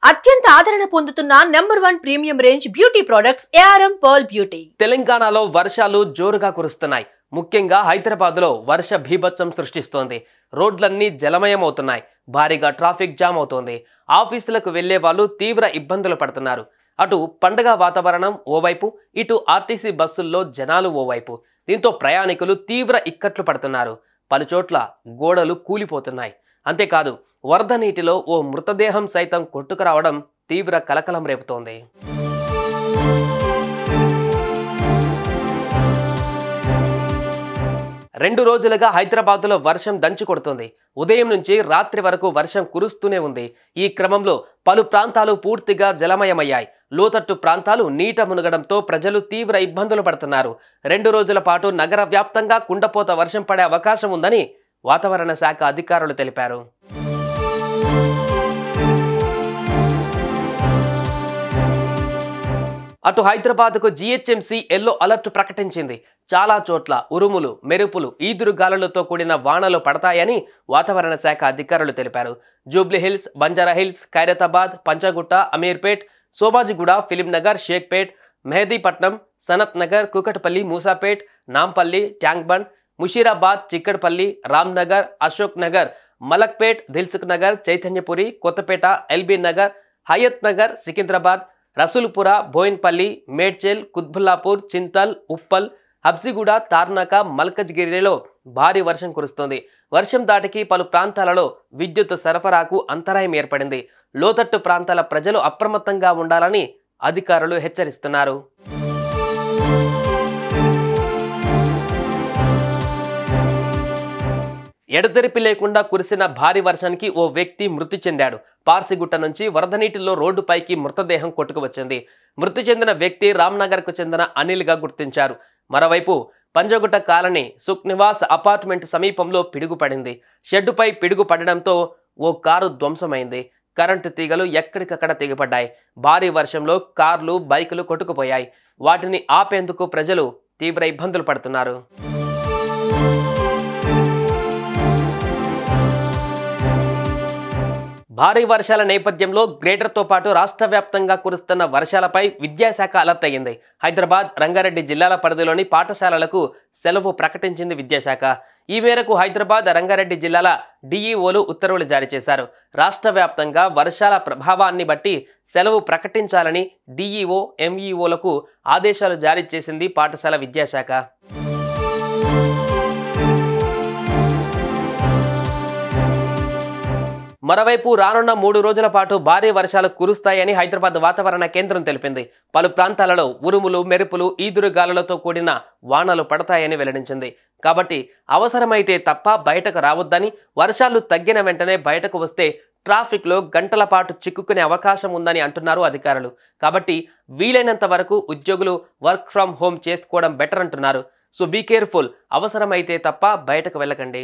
అత్యంత ఆదరణ పొందుతున్న number 1 premium range beauty products ARM pearl beauty. తెలంగాణలో వర్షాలు జోరుగా కురుస్తున్నాయి. ముఖ్యంగా హైదరాబాద్లో వర్ష భీభత్సం సృష్టిస్తోంది. రోడ్లన్నీ జలమయమవుతున్నాయి. భారీగా ట్రాఫిక్ జామ్ అవుతోంది. ఆఫీసులకు వెళ్లే వాళ్ళు తీవ్ర ఇబ్బందులు పడుతున్నారు. అటు పండగ వాతావరణం ఓవైపు, ఇటు ఆర్టీసీ బస్సుల్లో జనాలు ఓవైపు. దీంతో ప్రయాణికులు తీవ్ర ఇక్కట్లు పడుతున్నారు. పలుచోట్ల గోడలు కూలిపోతున్నాయి. అంతేకాదు, వరద నీటిలో ఓ మృతదేహం సైతం కొట్టుకురావడం తీవ్ర కలకలం రేపుతోంది. రెండు రోజులుగా హైదరాబాద్లో వర్షం దంచి కొడుతోంది. ఉదయం నుంచి రాత్రి వరకు వర్షం కురుస్తూనే ఉంది. ఈ క్రమంలో పలు ప్రాంతాలు పూర్తిగా జలమయమయ్యాయి. లోతట్టు ప్రాంతాలు నీట మునగడంతో ప్రజలు తీవ్ర ఇబ్బందులు పడుతున్నారు. 2 రోజుల పాటు నగర వ్యాప్తంగా కుండపోత వర్షం పడే అవకాశం ఉందని వాతావరణ శాఖ అధికారులు తెలిపారు. అటు హైదరాబాద్కు జీహెచ్ఎంసీ ఎల్లో అలర్ట్ ప్రకటించింది. చాలా చోట్ల ఉరుములు, మెరుపులు, ఈదురుగాలులతో కూడిన వానలు పడతాయని వాతావరణ శాఖ అధికారులు తెలిపారు. జూబ్లీహిల్స్, బంజారాహిల్స్, ఖైరతాబాద్, పంచగుట్ట, అమీర్పేట్, సోమాజిగూడ, ఫిలింనగర్, షేక్పేట్, మెహదీపట్నం, సనత్ నగర్, కుకట్పల్లి, మూసాపేట్, నాంపల్లి, ట్యాంక్బండ్, ముషీరాబాద్, చిక్కడపల్లి, రామ్నగర్, అశోక్ నగర్, మలక్పేట్, దిల్సుఖ్ నగర్, చైతన్యపురి, కొత్తపేట, ఎల్బీ నగర్, హయత్ నగర్, సికింద్రాబాద్, రసూల్పుర, బోయిన్పల్లి, మేడ్చెల్, కుత్బుల్లాపూర్, చింతల్, ఉప్పల్, హబ్సిగూడ, తార్నాక, మల్కజ్గిరిలో భారీ వర్షం కురుస్తోంది. వర్షం దాటికి పలు ప్రాంతాలలో విద్యుత్ సరఫరాకు అంతరాయం ఏర్పడింది. లోతట్టు ప్రాంతాల ప్రజలు అప్రమత్తంగా ఉండాలని అధికారులు హెచ్చరిస్తున్నారు. ఎడతెరిపి లేకుండా కురిసిన భారీ వర్షానికి ఓ వ్యక్తి మృతి చెందాడు. పార్సిగుట్ట నుంచి వరద నీటిలో రోడ్డుపైకి మృతదేహం కొట్టుకువచ్చింది. మృతి చెందిన వ్యక్తి రామ్నగర్కు చెందిన అనిల్గా గుర్తించారు. మరోవైపు పంజగుట్ట కాలనీ సుఖ్ నివాస్ అపార్ట్మెంట్ సమీపంలో పిడుగు పడింది. షెడ్డుపై పిడుగు పడడంతో ఓ కారు ధ్వంసమైంది. కరెంటు తీగలు ఎక్కడికక్కడ తెగిపడ్డాయి. భారీ వర్షంలో కార్లు, బైకులు కొట్టుకుపోయాయి. వాటిని ఆపేందుకు ప్రజలు తీవ్ర ఇబ్బందులు పడుతున్నారు. భారీ వర్షాల నేపథ్యంలో గ్రేటర్తో పాటు రాష్ట్ర వ్యాప్తంగా కురుస్తున్న వర్షాలపై విద్యాశాఖ అలర్ట్ అయ్యింది. హైదరాబాద్, రంగారెడ్డి జిల్లాల పరిధిలోని పాఠశాలలకు సెలవు ప్రకటించింది విద్యాశాఖ. ఈ మేరకు హైదరాబాద్, రంగారెడ్డి జిల్లాల డిఈఓలు ఉత్తర్వులు జారీ చేశారు. రాష్ట్ర వ్యాప్తంగా వర్షాల ప్రభావాన్ని బట్టి సెలవు ప్రకటించాలని డిఈఓ, ఎంఈఓలకు ఆదేశాలు జారీ చేసింది పాఠశాల విద్యాశాఖ. మరోవైపు రానున్న 3 రోజుల పాటు భారీ వర్షాలు కురుస్తాయని హైదరాబాద్ వాతావరణ కేంద్రం తెలిపింది. పలు ప్రాంతాలలో ఉరుములు, మెరుపులు, ఈదురుగాలులతో కూడిన వానలు పడతాయని వెల్లడించింది. కాబట్టి అవసరమైతే తప్ప బయటకు రావద్దని, వర్షాలు తగ్గిన వెంటనే బయటకు వస్తే ట్రాఫిక్లో గంటల పాటు చిక్కుకునే అవకాశం ఉందని అంటున్నారు అధికారులు. కాబట్టి వీలైనంత వరకు ఉద్యోగులు వర్క్ ఫ్రమ్ హోమ్ చేసుకోవడం బెటర్ అంటున్నారు. So be careful. అవసరమైతే తప్ప బయటకు వెళ్ళకండి.